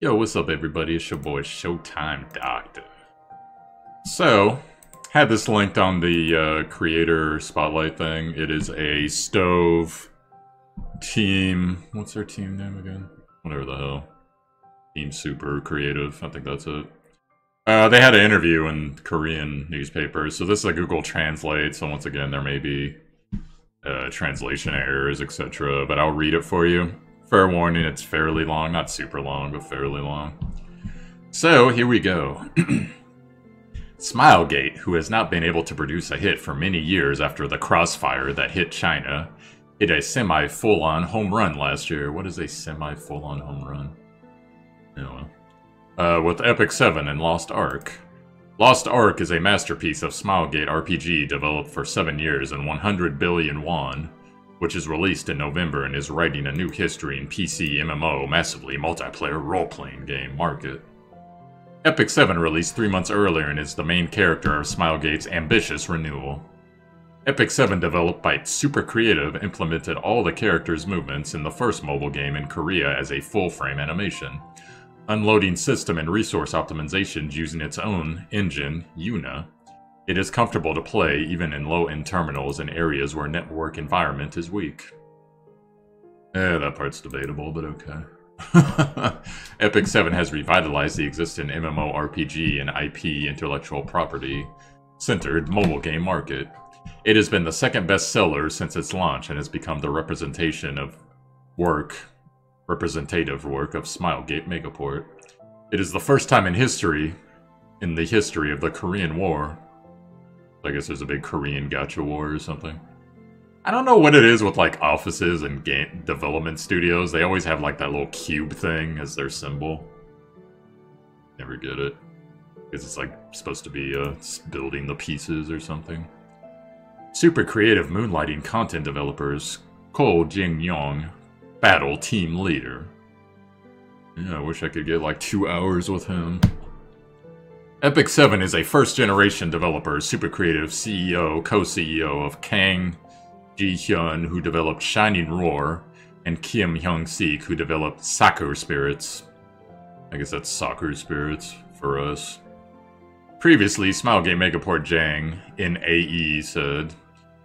Yo, what's up everybody? It's your boy Showtimedr. So, had this linked on the creator spotlight thing. It is a Stove team. What's their team name again? Whatever the hell. Team Super Creative. I think that's it. They had an interview in Korean newspapers. So this is a Google Translate. So once again, there may be translation errors, etc. But I'll read it for you. Fair warning, it's fairly long. Not super long, but fairly long. So, here we go. Smilegate, who has not been able to produce a hit for many years after the crossfire that hit China, hit a semi-full-on home run last year. What is a semi-full-on home run? Anyway. With Epic 7 and Lost Ark. Lost Ark is a masterpiece of Smilegate RPG developed for 7 years and 100 billion won, which is released in November and is writing a new history in PC MMO massively multiplayer role-playing game market. Epic 7 released 3 months earlier and is the main character of Smilegate's ambitious renewal. Epic 7, developed by Super Creative, implemented all the characters' movements in the first mobile game in Korea as a full-frame animation, unloading system and resource optimizations using its own engine, Yuna. It is comfortable to play even in low-end terminals and areas where network environment is weak. That part's debatable, but okay. Epic 7 has revitalized the existing MMORPG and IP intellectual property-centered mobile game market. It has been the second bestseller since its launch and has become the representative work of Smilegate Megaport. It is the first time in the history of the Korean War. I guess there's a big Korean gacha war or something. I don't know what it is with like offices and game development studios. They always have like that little cube thing as their symbol. Never get it. Because it's like supposed to be building the pieces or something. Super Creative moonlighting content developers Ko Jin-young, battle team leader. Yeah, I wish I could get like 2 hours with him. Epic 7 is a first-generation developer, Super Creative CEO, co-CEO of Kang Ji-hyun, who developed Shining Roar, and Kim Hyung-sik, who developed Soccer Spirits. I guess that's Soccer Spirits for us. Previously, Smilegate Megaport Jang in AE said,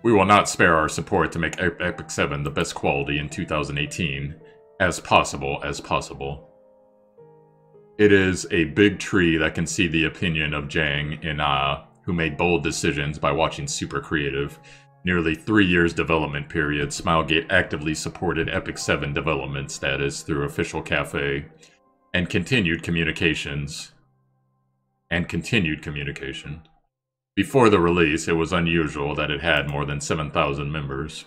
"We will not spare our support to make Epic 7 the best quality in 2018, as possible. It is a big tree that can see the opinion of Jang in who made bold decisions by watching Super Creative. Nearly 3 years development period, Smilegate actively supported Epic 7 development status through official cafe and continued communication. Before the release, it was unusual that it had more than 7,000 members.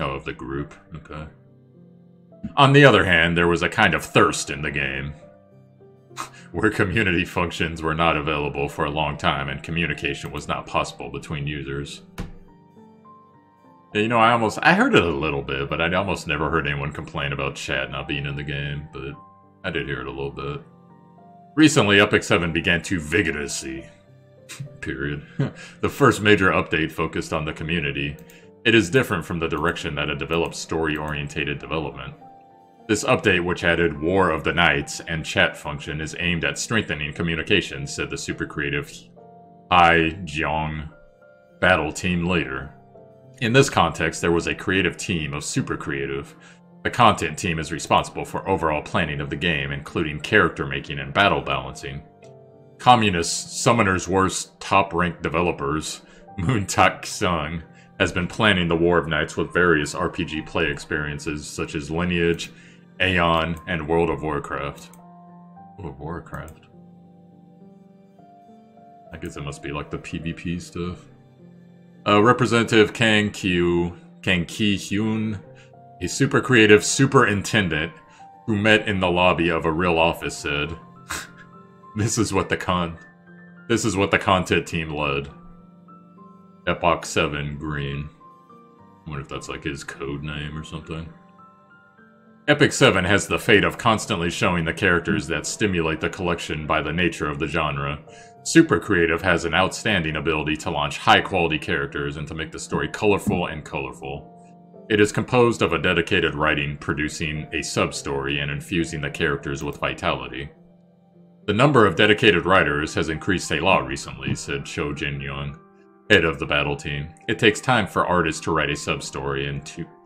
Oh, of the group, okay. On the other hand, there was a kind of thirst in the game, where community functions were not available for a long time and communication was not possible between users." You know, I heard it a little bit, but I almost never heard anyone complain about chat not being in the game, but I did hear it a little bit. Recently, Epic 7 began to vigorously, period. The first major update focused on the community. It is different from the direction that it developed story-orientated development. This update, which added War of the Knights and chat function, is aimed at strengthening communication, said the Super Creative Hai Jeong, battle team leader. In this context, there was a creative team of Super Creative. The content team is responsible for overall planning of the game, including character making and battle balancing. Communist Summoner's Worst top-ranked developers, Moon Tak-sung, has been planning the War of Knights with various RPG play experiences such as Lineage, Aeon, and World of Warcraft. World of Warcraft. I guess it must be like the PvP stuff. Representative Kang Ki-hyun, a Super Creative superintendent who met in the lobby of a real office, said, This is what the content team led. Epoch 7 Green. I wonder if that's like his code name or something. Epic 7 has the fate of constantly showing the characters that stimulate the collection by the nature of the genre. Super Creative has an outstanding ability to launch high-quality characters and to make the story colorful. It is composed of a dedicated writing producing a sub-story and infusing the characters with vitality. The number of dedicated writers has increased a lot recently, said Cho Jin-young, head of the battle team. It takes time for artists to write a sub-story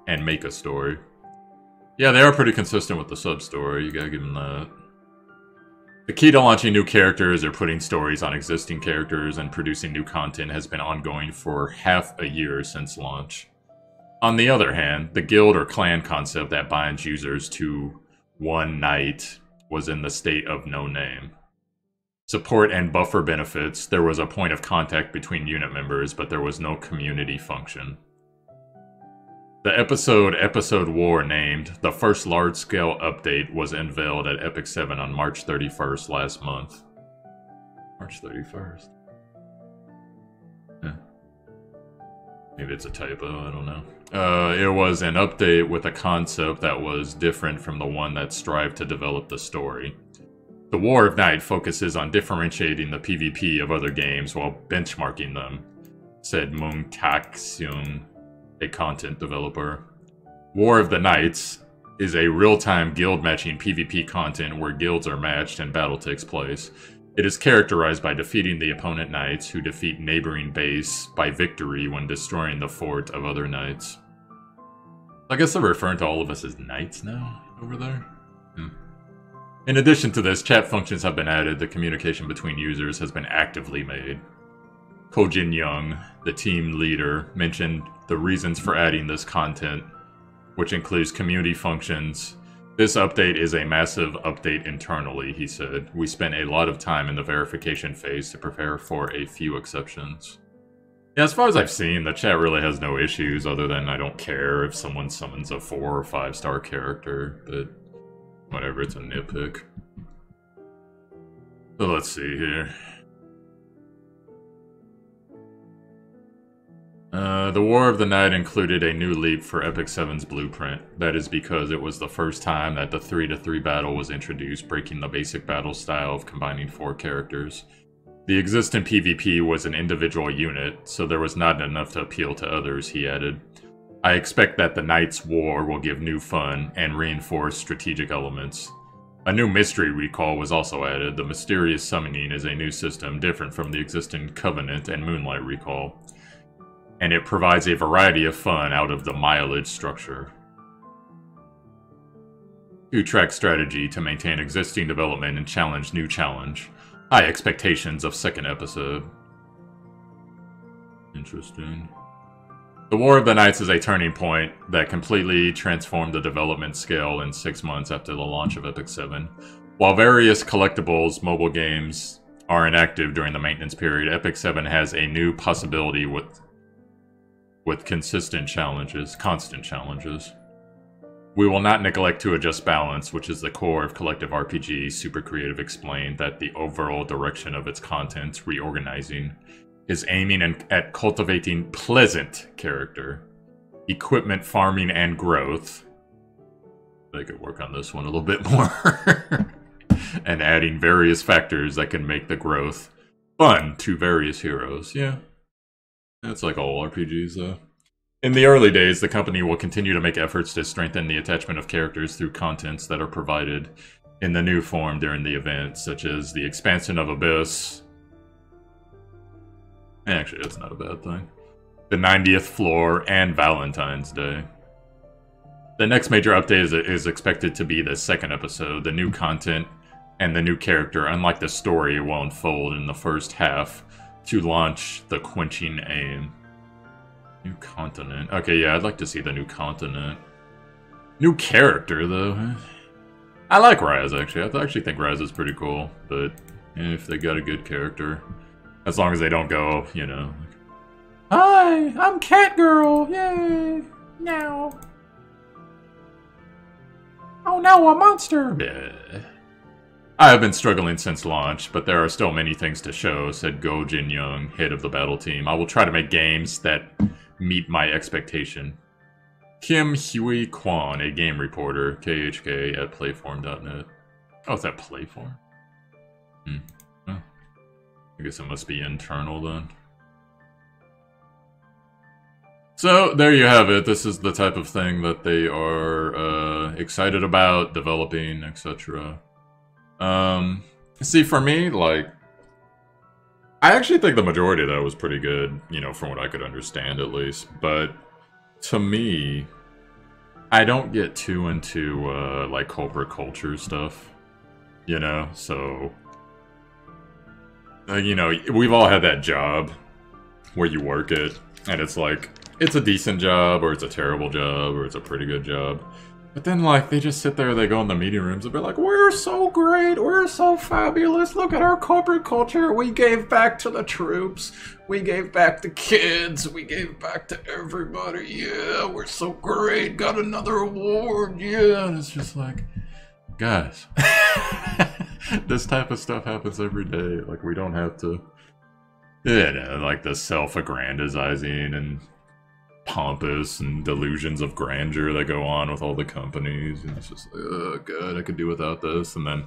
and make a story. Yeah, they are pretty consistent with the sub-story, you gotta give them that. The key to launching new characters or putting stories on existing characters and producing new content has been ongoing for half a year since launch. On the other hand, the guild or clan concept that binds users to one knight was in the state of no name. Support and buffer benefits, there was a point of contact between unit members, but there was no community function. The episode War named the first large-scale update was unveiled at Epic 7 on March 31st last month. March 31st. Yeah. Maybe it's a typo, I don't know. It was an update with a concept that was different from the one that strived to develop the story. The War of Night focuses on differentiating the PvP of other games while benchmarking them, said Moon Tak-seung, a content developer. War of the Knights is a real-time guild-matching PvP content where guilds are matched and battle takes place. It is characterized by defeating the opponent knights, who defeat neighboring base by victory when destroying the fort of other knights. I guess they're referring to all of us as knights now, over there? In addition to this, chat functions have been added. The communication between users has been actively made. Ko Jin-young, the team leader, mentioned the reasons for adding this content, which includes community functions. This update is a massive update internally, he said. We spent a lot of time in the verification phase to prepare for a few exceptions. Yeah, as far as I've seen, the chat really has no issues other than I don't care if someone summons a 4 or 5 star character, but whatever, it's a nitpick. So let's see here. The War of the Night included a new leap for Epic 7's blueprint. That is because it was the first time that the 3-to-3 battle was introduced, breaking the basic battle style of combining 4 characters. The existing PvP was an individual unit, so there was not enough to appeal to others, he added. I expect that the Knights' War will give new fun and reinforce strategic elements. A new mystery recall was also added. The mysterious summoning is a new system different from the existing Covenant and Moonlight recall, and it provides a variety of fun out of the mileage structure. 2-track strategy to maintain existing development and challenge new challenge. High expectations of second episode. Interesting. The War of the Knights is a turning point that completely transformed the development scale in 6 months after the launch of Epic 7. While various collectibles mobile games are inactive during the maintenance period, Epic 7 has a new possibility with constant challenges. We will not neglect to adjust balance, which is the core of collective RPG. Super Creative explained that the overall direction of its content, reorganizing, is aiming at cultivating pleasant character, equipment farming, and growth. They could work on this one a little bit more. And adding various factors that can make the growth fun to various heroes. Yeah. That's like all RPGs, though. In the early days, the company will continue to make efforts to strengthen the attachment of characters through contents that are provided in the new form during the event, such as the expansion of Abyss. Actually, that's not a bad thing. The 90th floor and Valentine's Day. The next major update is expected to be the second episode. The new content and the new character, unlike the story, will unfold in the first half to launch the Quenching Aim. New continent. Okay, yeah, I'd like to see the new continent. New character, though. I like Raz, actually. I actually think Raz is pretty cool, but if they got a good character, as long as they don't go, you know. Hi, I'm Catgirl, yay! Now. Oh no, a monster! Yeah. I have been struggling since launch, but there are still many things to show, said Go Jin-young, head of the battle team. I will try to make games that meet my expectation. Kim Hui Kwan, a game reporter, KHK at playform.net. Oh, is that Playform? Oh. I guess it must be internal then. So, there you have it. This is the type of thing that they are excited about, developing, etc. See, for me, like, I actually think the majority of that was pretty good, you know, from what I could understand, at least. But, to me, I don't get too into, like, corporate culture stuff, you know? So, you know, we've all had that job where you work it, and it's like, it's a decent job, or it's a terrible job, or it's a pretty good job. But then, like, they just sit there, they go in the meeting rooms, and be like, we're so great, we're so fabulous, look at our corporate culture, we gave back to the troops, we gave back to kids, we gave back to everybody, yeah, we're so great, got another award, yeah, and it's just like, guys, this type of stuff happens every day, like, we don't have to, you know, like, the self-aggrandizing and pompous and delusions of grandeur that go on with all the companies, and it's just like, oh god, I could do without this. And then,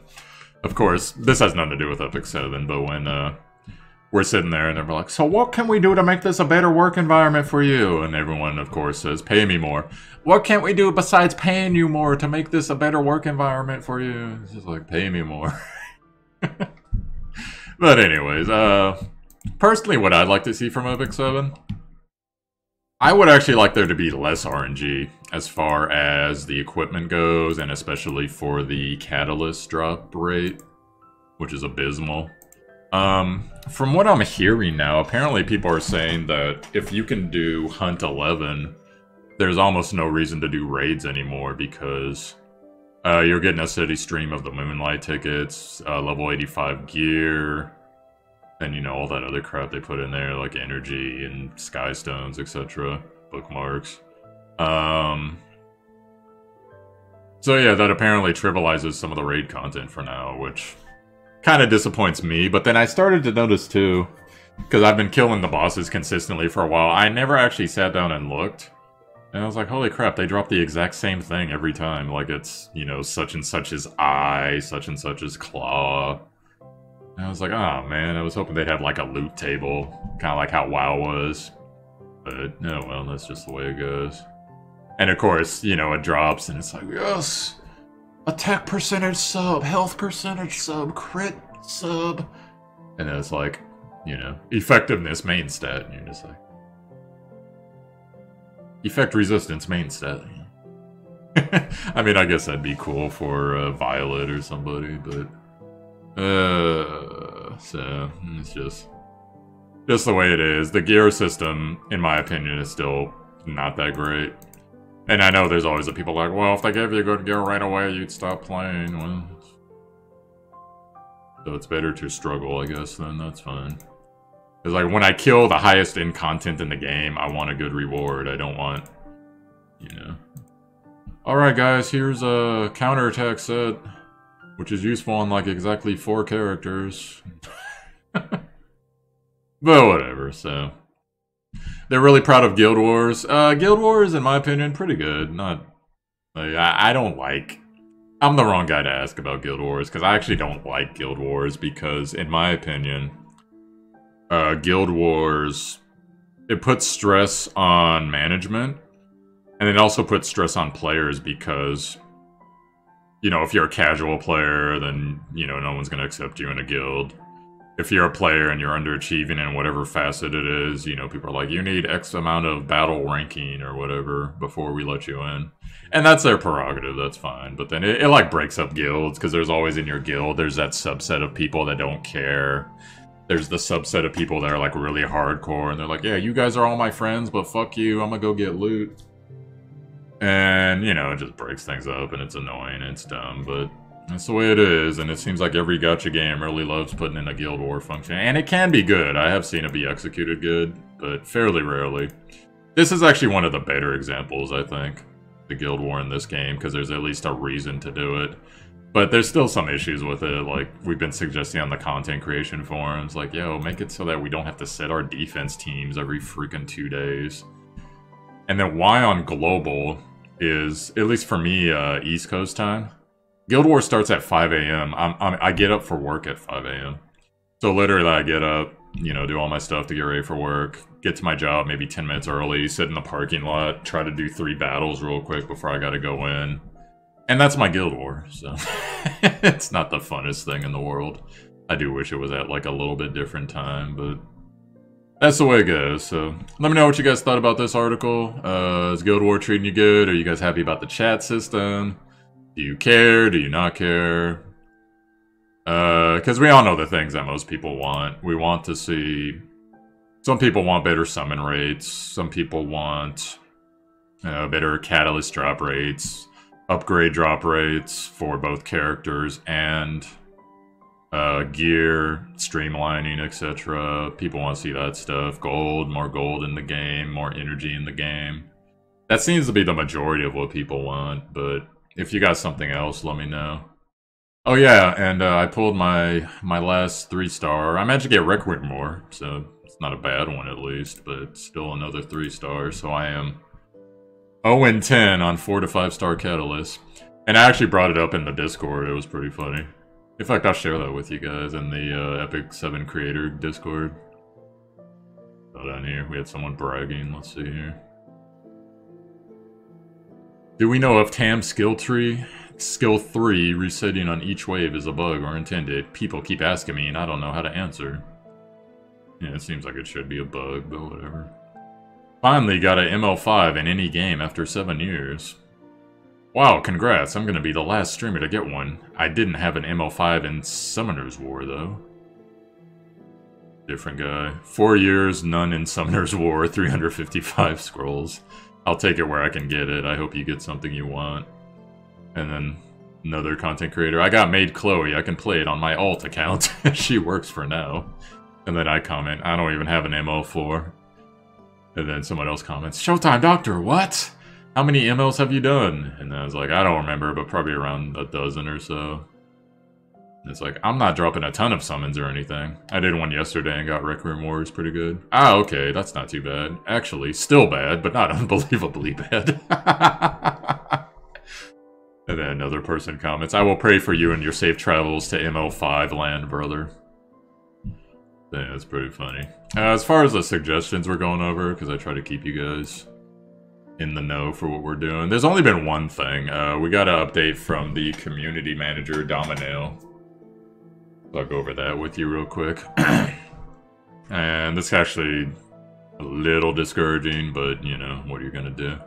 of course, this has nothing to do with Epic 7, but when we're sitting there and they're like, so what can we do to make this a better work environment for you? And everyone, of course, says, pay me more. What can't we do besides paying you more to make this a better work environment for you? It's just like, pay me more. But anyways, personally, what I'd like to see from Epic 7, I would actually like there to be less RNG as far as the equipment goes, and especially for the catalyst drop rate, which is abysmal. From what I'm hearing now, apparently people are saying that if you can do Hunt 11, there's almost no reason to do raids anymore, because you're getting a steady stream of the Moonlight tickets, level 85 gear, and, you know, all that other crap they put in there, like energy and sky stones, etc. Bookmarks. So yeah, that apparently trivializes some of the raid content for now, which kind of disappoints me. But then I started to notice too, because I've been killing the bosses consistently for a while, I never actually sat down and looked. And I was like, holy crap, they drop the exact same thing every time. Like, it's, you know, such and such is eye, such and such is claw. And I was like, oh man, I was hoping they'd have like a loot table, kind of like how WoW was. But, no, well, that's just the way it goes. And of course, you know, it drops and it's like, yes! Attack percentage sub, health percentage sub, crit sub. And then it's like, you know, effectiveness main stat. And you're just like, effect resistance main stat. I mean, I guess that'd be cool for Violet or somebody, but... so, it's just the way it is. The gear system, in my opinion, is still not that great. And I know there's always the people like, well, if they gave you good gear right away, you'd stop playing. Well, so it's better to struggle, I guess, then that's fine. Because, like, when I kill the highest end content in the game, I want a good reward. I don't want, you know... Alright, guys, here's a counterattack set, which is useful on, like, exactly 4 characters. But whatever, so... They're really proud of Guild Wars. Guild Wars, in my opinion, pretty good. Not... Like, I don't like... I'm the wrong guy to ask about Guild Wars, because I actually don't like Guild Wars, because, in my opinion, Guild Wars... It puts stress on management, and it also puts stress on players, because... You know, if you're a casual player, then, you know, no one's going to accept you in a guild. If you're a player and you're underachieving in whatever facet it is, you know, people are like, you need X amount of battle ranking or whatever before we let you in. And that's their prerogative, that's fine. But then it like, breaks up guilds, because there's always in your guild, there's that subset of people that don't care. There's the subset of people that are, like, really hardcore, and they're like, yeah, you guys are all my friends, but fuck you, I'm gonna go get loot. And, you know, it just breaks things up, and it's annoying, and it's dumb, but that's the way it is, and it seems like every gacha game really loves putting in a guild war function, and it can be good. I have seen it be executed good, but fairly rarely. This is actually one of the better examples, I think, the guild war in this game, because there's at least a reason to do it. But there's still some issues with it, like we've been suggesting on the content creation forums, like, yo, make it so that we don't have to set our defense teams every freaking 2 days. And then why on global is, at least for me, East Coast time, Guild Wars starts at 5 a.m. I get up for work at 5 a.m. So literally I get up, you know, do all my stuff to get ready for work, get to my job maybe 10 minutes early, sit in the parking lot, try to do 3 battles real quick before I gotta go in. And that's my Guild War, so it's not the funnest thing in the world. I do wish it was at like a little bit different time, but that's the way it goes. So let me know what you guys thought about this article. Is Guild War treating you good? Are you guys happy about the chat system? Do you care? Do you not care? Because we all know the things that most people want. We want to see... Some people want better summon rates. Some people want better catalyst drop rates. Upgrade drop rates for both characters and gear, streamlining, etc. People want to see that stuff. Gold, more gold in the game, more energy in the game. That seems to be the majority of what people want, but if you got something else, let me know. Oh yeah, and I pulled my last 3-star. I managed to get Requiem more, so it's not a bad one at least, but still another 3-star, so I am 0-10 on 4 to 5-star Catalyst. And I actually brought it up in the Discord, it was pretty funny. In fact, I'll share that with you guys in the Epic 7 Creator Discord. So down here, we had someone bragging, let's see here. Do we know if TAM skill 3 resetting on each wave is a bug or intended? People keep asking me and I don't know how to answer. Yeah, it seems like it should be a bug, but whatever. Finally got a ML5 in any game after 7 years. Wow, congrats, I'm gonna be the last streamer to get one. I didn't have an ML5 in Summoner's War, though. Different guy. 4 years, none in Summoner's War, 355 scrolls. I'll take it where I can get it. I hope you get something you want. And then another content creator. I got Maid Chloe. I can play it on my alt account. She works for now. And then I comment, I don't even have an ML4. And then someone else comments, Showtime Doctor, what? How many MLs have you done? And I was like, I don't remember, but probably around a dozen or so. And it's like, I'm not dropping a ton of summons or anything. I did one yesterday and got Requiem Wars pretty good. Ah, okay, that's not too bad. Actually, still bad, but not unbelievably bad. And then another person comments, I will pray for you and your safe travels to ML5 land, brother. Yeah, that's pretty funny. As far as the suggestions we're going over, because I try to keep you guys in the know for what we're doing. There's only been one thing. We got an update from the community manager, Domino. I'll go over that with you real quick. And this is actually a little discouraging, but, you know, what are you gonna do?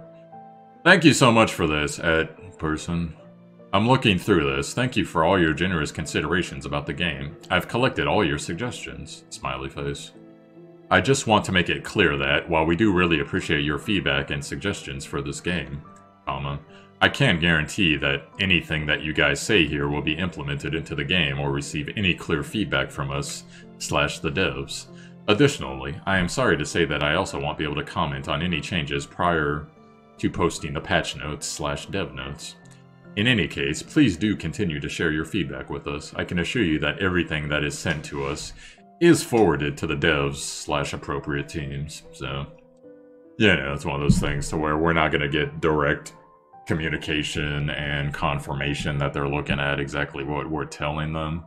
Thank you so much for this, person. I'm looking through this. Thank you for all your generous considerations about the game. I've collected all your suggestions. Smiley face. I just want to make it clear that, while we do really appreciate your feedback and suggestions for this game, I can't guarantee that anything that you guys say here will be implemented into the game or receive any clear feedback from us / the devs. Additionally, I am sorry to say that I also won't be able to comment on any changes prior to posting the patch notes / dev notes. In any case, please do continue to share your feedback with us. I can assure you that everything that is sent to us is forwarded to the devs / appropriate teams. So, yeah, it's one of those things to where we're not going to get direct communication and confirmation that they're looking at exactly what we're telling them.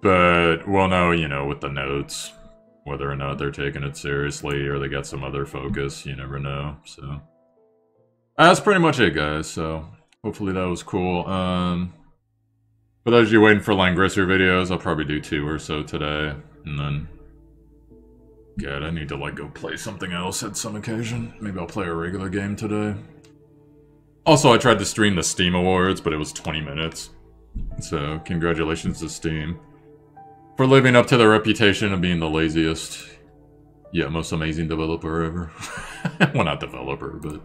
But we'll know, you know, with the notes, whether or not they're taking it seriously or they got some other focus. You never know. So, that's pretty much it, guys. So, hopefully that was cool. For those of you waiting for Langrisser videos, I'll probably do 2 or so today. And then, God, I need to like go play something else at some occasion. Maybe I'll play a regular game today. Also, I tried to stream the Steam Awards, but it was 20 minutes. So, congratulations to Steam for living up to their reputation of being the laziest, yet most amazing developer ever. Well, not developer, but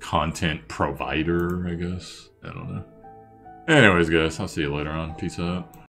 content provider, I guess. I don't know. Anyways, guys, I'll see you later on. Peace out.